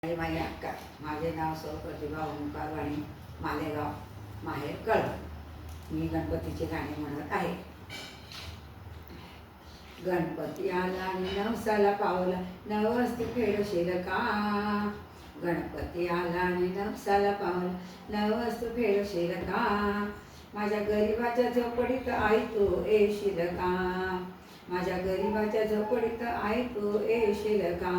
माझी अक्का, माझे नाव सौ प्रतिभा ओंकार वाणी, मालेगाव, माहेर कळवण. मी गणपतीचे गाणे म्हणत आहे. गणपती आला आणि नवसाला पावला, नवस तू फेडशील का? गणपती आला आणि नवसाला पावला, नवस तू फेडशील का? माझ्या गरिबाच्या झोपडीत आई तू येशील का? माझ्या गरिबाच्या झोपडीत आई तू येशील का?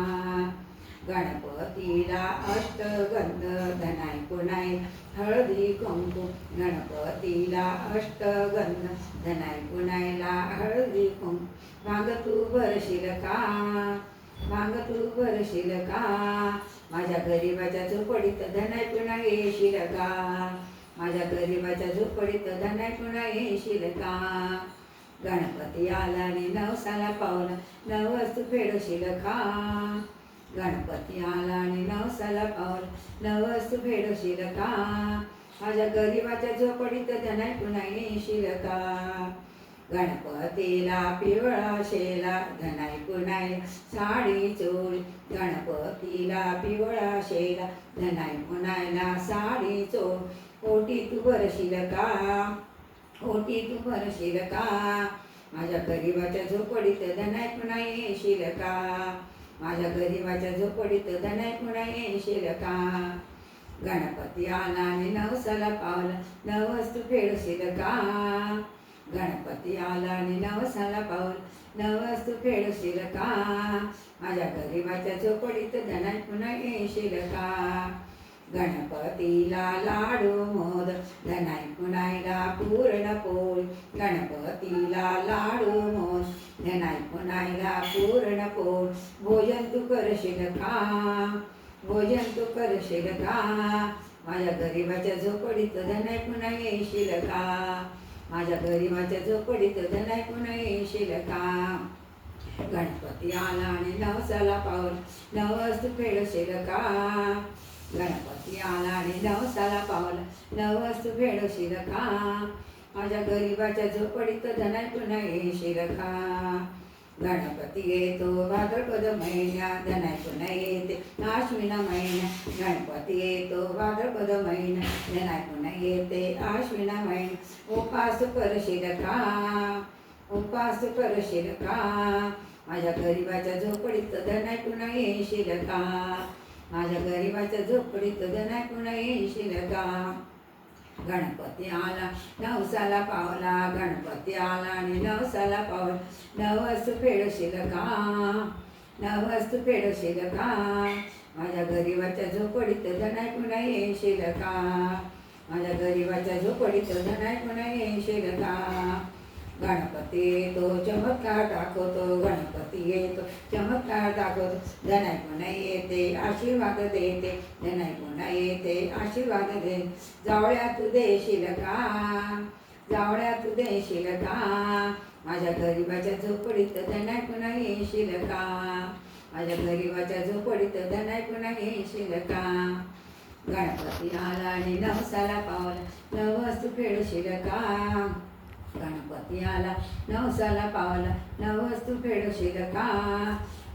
गणपतीला अष्टगंध धनाय पुनाय हळदी कुंकू, गणपतीला अष्टगंध धनाय पुनायला हळदी कुंकू. भांग तू भरशील का? भांग तू भरशील का? माझ्या गरिबाच्या झोपडीत धनाय पुन्हा येशील का? माझ्या गरिबाच्या झोपडीत धनाय पुन्हा येशील का? गणपती आला आणि नवसाला पावला, नवस तू फेडशील का? गणपती आला आणि नवसाला पावला, नवस तू फेडशील का? माझ्या गरिबाच्या झोपडीत धनाय पुन्हा येशील का? गणपतीला पिवळा शेला धनाय पुनाय साडी चोळी, गणपतीला पिवळा शेला धनाय पुनायला साडी चोळ. ओटी तू भरशील का? ओटी तू भरशील का? माझ्या गरिबाच्या झोपडीत धनाय पुन्हा येशील का? माझ्या गरिबाच्या झोपडीत धनाय पुन्हा येशील का? गणपती आला आणि नवसाला पावला, नवस तू फेडशील का? गणपती आला आणि नवसाला पावला, नवस तू फेडशील का? माझ्या गरिबाच्या झोपडीत धनाय पुन्हा येशील का? गणपतीला लाडू मोद धनाय पुनायला पूर्ण पोळी, गणपतीला लाडू मोद धनाय पुनायला पूर्ण पोळी. भोजन तू करशील का? भोजन तू करशील का? माझ्या गरिबाच्या झोपडीत धनाय पुन्हा येशील का? माझ्या गरिबाच्या झोपडीत धनाय पुन्हा येशील का? गणपती आला आणि नवसाला पावला, नवस तू फेडशील का? गणपती आला आणि नवसाला पावला, नवस तू फेडशील का? माझ्या गरिबाच्या झोपडीत धनाय पुन्हा येशील का? गणपती येतो भाद्रपद महिन्यात, धनाय पुन्हा येते आश्विन महिन्यात. गणपती येतो भाद्रपद महिन्यात, धनाय पुन्हा येते आश्विन महिन्यात. उपास करशील का? उपास करशील का? माझ्या गरिबाच्या झोपडीत धनाय पुन्हा येशील का? माझ्या गरिबाच्या झोपडीत धनाय पुन्हा येशील का? गणपती आला नवसाला पावला, गणपती आला आणि नवसाला पावला, नवस तू फेडशील का? नवस तू फेडशील का? माझ्या गरिबाच्या झोपडीत धनाय पुन्हा येशील का? माझ्या गरिबाच्या झोपडीत धनाय पुन्हा येशील का? गणपती येतो चमत्कार दाखवतो, गणपती येतो चमत्कार दाखवतो, धनाय पुन्हा येते आशीर्वाद देते, धनाय पुन्हा येते आशीर्वाद दे. जावळ्या तू देशील का? जावळ्या तू देशील का? माझ्या गरिबाच्या झोपडीत धनाय पुन्हा येशील का? माझ्या गरिबाच्या झोपडीत धनाय पुन्हा येशील का? गणपती आला आणि नवसाला पावला, नवस तू फेडशील का? गणपती आला नवसाला पावला, नवस तू फेडशील का?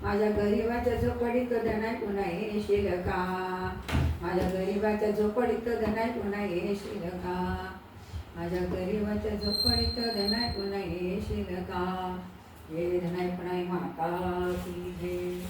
माझ्या गरिबाच्या झोपडीत धनाय पुन्हा येशील का? माझ्या गरिबाच्या झोपडीत धनाय पुन्हा येशील का? माझ्या गरिबाच्या झोपडीत धनाय पुन्हा येशील का? हे धनाय पुन्हा माता की जय.